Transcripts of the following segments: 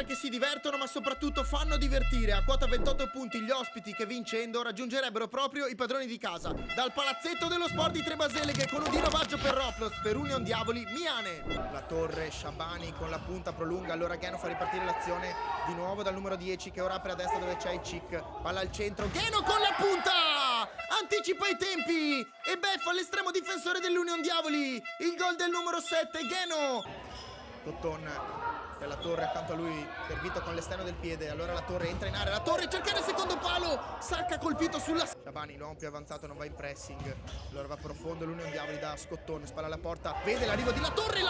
che si divertono ma soprattutto fanno divertire. A quota 28 punti gli ospiti che vincendo raggiungerebbero proprio i padroni di casa. Dal palazzetto dello sport di Trebaseleghe con Udino Baggio per Roplos, per Union Diavoli Miane. La torre, Shabani con la punta prolunga, allora Geno fa ripartire l'azione di nuovo dal numero 10 che ora apre a destra dove c'è Icic. Palla al centro, Geno con la punta! Anticipa i tempi e beffa l'estremo difensore dell'Union Diavoli. Il gol del numero 7, Geno. Cotton per la torre accanto a lui, servito con l'esterno del piede. Allora la torre entra in area, la torre cerca il secondo palo, Sacca colpito sulla... Shabani l'uomo più avanzato, non va in pressing, allora va profondo l'Union Diavoli da Scotton, spalla alla porta, vede l'arrivo di la torre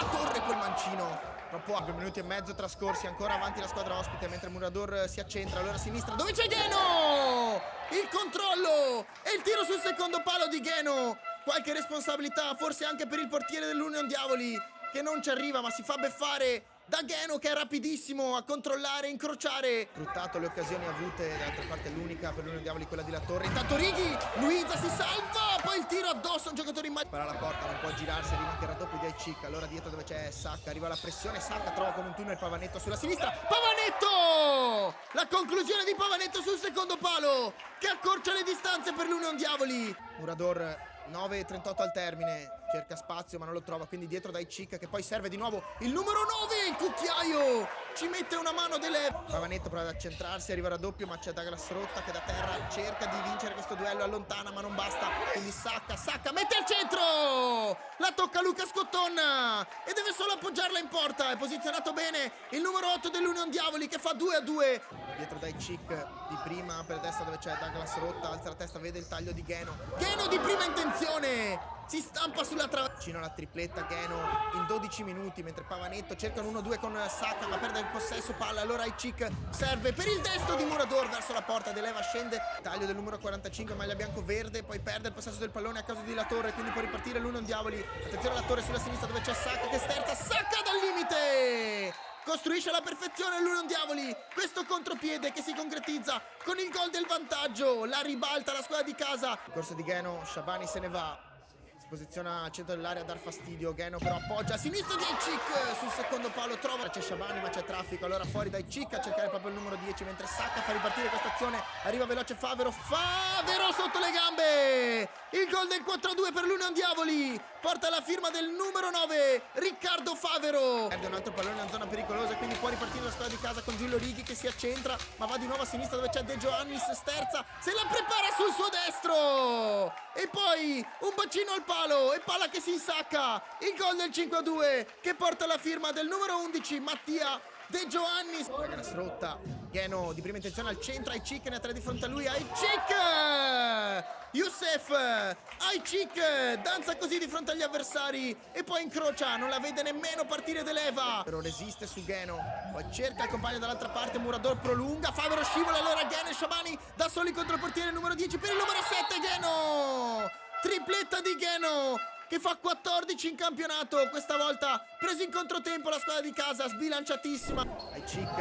col mancino. Troppo 2 minuti e mezzo trascorsi, ancora avanti la squadra ospite mentre Murador si accentra, allora a sinistra dove c'è Geno! Il controllo e il tiro sul secondo palo di Geno. Qualche responsabilità forse anche per il portiere dell'Union Diavoli che non ci arriva ma si fa beffare da Geno che è rapidissimo a controllare, incrociare. Sfruttato le occasioni avute, d'altra parte l'unica per l'Union Diavoli quella di La Torre. Intanto Righi, Luiza si salva, poi il tiro addosso a un giocatore in mano. Spara alla porta, non può girarsi, arriva anche il raddoppio di Icic. Allora dietro dove c'è Sacca, arriva la pressione, Sacca trova con un tunnel Pavanetto sulla sinistra. Pavanetto! La conclusione di Pavanetto sul secondo palo che accorcia le distanze per l'Union Diavoli. Murador 9:38 al termine, cerca spazio ma non lo trova, quindi dietro da Icic che poi serve di nuovo il numero 9, il cucchiaio ci mette una mano delle... Pavanetto prova ad accentrarsi, arriva a raddoppio ma c'è Douglas Rotta che da terra cerca di vincere questo duello, allontana ma non basta, quindi Sacca mette al centro, la tocca Luca Scotton e deve solo appoggiarla in porta. È posizionato bene il numero 8 dell'Union Diavoli che fa 2-2. Dietro da Icic di prima per destra dove c'è Douglas Rotta, alza la testa, vede il taglio di Geno di prima intenzione, si stampa sulla trave, vicino alla tripletta Geno in 12 minuti mentre Pavanetto cerca un 1-2 con Sacca ma perde il possesso palla, allora Icic serve per il destro di Murador verso la porta, De Leva scende, taglio del numero 45 maglia bianco-verde, poi perde il possesso del pallone a causa di La Torre, quindi può ripartire l'Union Diavoli. Attenzione alla Torre sulla sinistra dove c'è Sacca che sterza, Sacca dal limite, costruisce alla perfezione l'Union Diavoli, questo contropiede che si concretizza con il gol del vantaggio, la ribalta la squadra di casa. Corso di Geno, Shabani se ne va, si posiziona al centro dell'area a dar fastidio, Geno però appoggia a sinistra di Icic sul secondo palo, trova, c'è Shabani ma c'è traffico, allora fuori da Icic a cercare proprio il numero 10 mentre Sacca fa ripartire questa azione, arriva veloce Favero sotto le gambe, il gol del 4-2 per l'Union Diavoli, porta la firma del numero 9 Riccardo Favero, perde un altro pallone in zona pericolosa quindi può ripartire la squadra di casa con Giulio Righi che si accentra ma va di nuovo a sinistra dove c'è De Giovannis, sterza, se la prepara sul suo destro e poi un bacino al palo e palla che si insacca, il gol del 5-2 che porta la firma del numero 11 Mattia De Giovannis. Douglas Rotta, Geno di prima intenzione al centro, Icic ne ha 3 di fronte a lui, Icic, Youssef, Icic danza così di fronte agli avversari e poi incrocia, non la vede nemmeno partire De Leva, però resiste su Geno, poi cerca il compagno dall'altra parte, Murador prolunga, Favero scivola, allora Geno e Shabani da soli contro il portiere numero 10 per il numero 7 Geno, tripletta di Geno che fa 14 in campionato, questa volta preso in controtempo la squadra di casa, sbilanciatissima. Icic,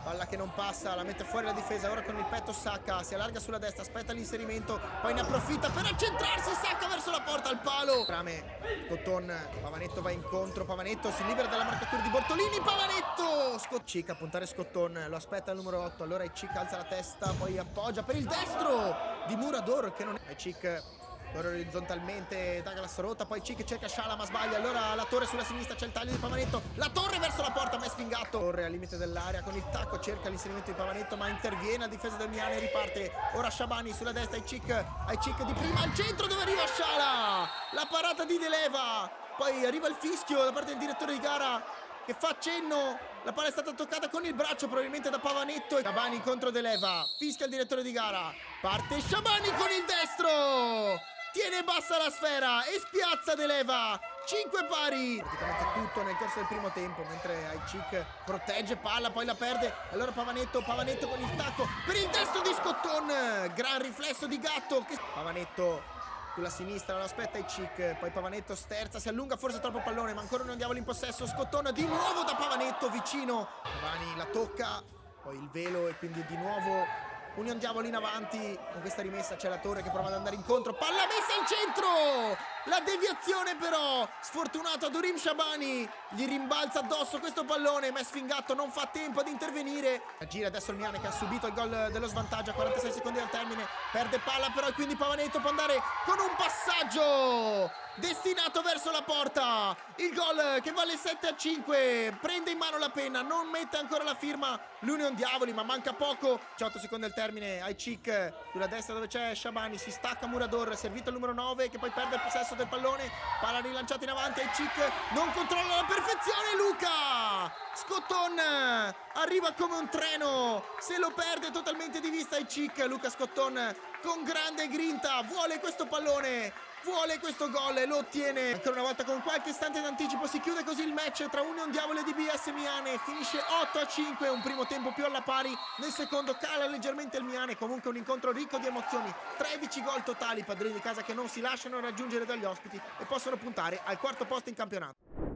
palla che non passa, la mette fuori la difesa, ora con il petto Sacca, si allarga sulla destra, aspetta l'inserimento, poi ne approfitta per accentrarsi, Sacca verso la porta, al palo. Rame, Cotton, Pavanetto va incontro, Pavanetto si libera dalla marcatura di Bortolini, Pavanetto! Icic a puntare Scotton, lo aspetta il numero 8, allora Icic alza la testa, poi appoggia per il destro di Murador che non è... Icic ora orizzontalmente, Douglas Rotta, poi Icic cerca Sciala ma sbaglia, allora La Torre sulla sinistra, c'è il taglio di Pavanetto, La Torre verso la porta ma è sfingato, Torre al limite dell'area con il tacco cerca l'inserimento di Pavanetto ma interviene a difesa del Milan e riparte, ora Shabani sulla destra, Icic di prima al centro dove arriva Sciala, la parata di De Leva, poi arriva il fischio da parte del direttore di gara che fa cenno, la palla è stata toccata con il braccio probabilmente da Pavanetto, Shabani contro De Leva, fischia il direttore di gara, parte Shabani con il destro, tiene bassa la sfera e spiazza De Leva, 5 pari, praticamente tutto nel corso del primo tempo, mentre Icic protegge palla, poi la perde, allora Pavanetto con il tacco per il destro di Scotton, gran riflesso di Gatto, Pavanetto sulla sinistra, lo aspetta Icic, poi Pavanetto sterza, si allunga forse troppo pallone, ma ancora non Diavoli in possesso, Scotton di nuovo da Pavanetto vicino, Giovanni la tocca, poi il velo e quindi di nuovo Union Diavoli in avanti, con questa rimessa c'è la Torre che prova ad andare incontro, palla messa in centro, la deviazione però, sfortunato Durim Shabani, gli rimbalza addosso questo pallone, ma è sfingato, non fa tempo ad intervenire, gira adesso il Miane che ha subito il gol dello svantaggio a 46 secondi dal termine, perde palla però e quindi Pavanetto può andare con un passaggio destinato verso la porta, il gol che vale 7-5, prende in mano la penna, non mette ancora la firma l'Union Diavoli, ma manca poco, c'è 8 secondi al termine, ai Cic sulla destra dove c'è Shabani, si stacca Murador, servito il numero 9 che poi perde il possesso del pallone, palla rilanciata in avanti, ai Cic non controlla la perfezione, Luca Scotton arriva come un treno, se lo perde totalmente di vista ai Cic, Luca Scotton con grande grinta vuole questo pallone, vuole questo gol e lo ottiene ancora una volta con qualche istante d'anticipo. Si chiude così il match tra Union Diavoli e DBS Miane, finisce 8-5, un primo tempo più alla pari, nel secondo cala leggermente il Miane, comunque un incontro ricco di emozioni, 13 gol totali, padroni di casa che non si lasciano raggiungere dagli ospiti e possono puntare al quarto posto in campionato.